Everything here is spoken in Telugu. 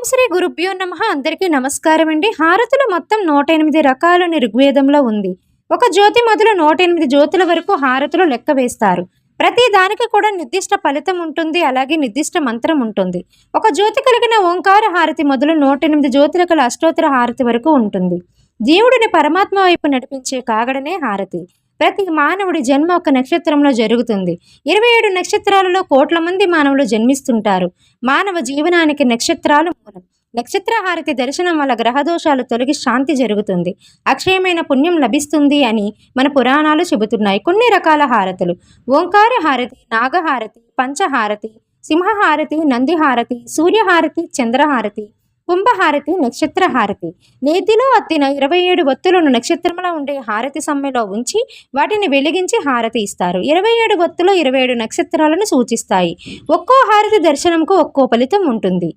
శ్రీ గురుభ్యో నమః. అందరికీ నమస్కారం అండి. హారతులు మొత్తం 108 రకాలని ఋగ్వేదంలో ఉంది. ఒక జ్యోతి మొదలు 108 జ్యోతుల వరకు హారతులు లెక్క వేస్తారు. ప్రతి దానికి కూడా నిర్దిష్ట ఫలితం ఉంటుంది, అలాగే నిర్దిష్ట మంత్రం ఉంటుంది. ఒక జ్యోతి కలిగిన ఓంకార హారతి మొదలు 108 జ్యోతుల కల అష్టోత్తర హారతి వరకు ఉంటుంది. జీవుడిని పరమాత్మ వైపు నడిపించే కాగడనే హారతి. ప్రతి మానవుడి జన్మ ఒక నక్షత్రంలో జరుగుతుంది. 27 నక్షత్రాలలో కోట్ల మంది మానవులు జన్మిస్తుంటారు. మానవ జీవనానికి నక్షత్రాలు మూలం. నక్షత్ర హారతి దర్శనం వల్ల గ్రహదోషాలు తొలగి శాంతి జరుగుతుంది, అక్షయమైన పుణ్యం లభిస్తుంది అని మన పురాణాలు చెబుతున్నాయి. కొన్ని రకాల హారతులు: ఓంకార హారతి, నాగహారతి, పంచహారతి, సింహహారతి, నందిహారతి, సూర్యహారతి, చంద్రహారతి, కుంభహారతి, నక్షత్ర హారతి. నేతిలో అత్తిన 27 ఒత్తులను నక్షత్రంలో ఉండే హారతి సమ్మెలో ఉంచి వాటిని వెలిగించి హారతి ఇస్తారు. 27 ఒత్తులు 27 నక్షత్రాలను సూచిస్తాయి. ఒక్కో హారతి దర్శనంకు ఒక్కో ఫలితం ఉంటుంది.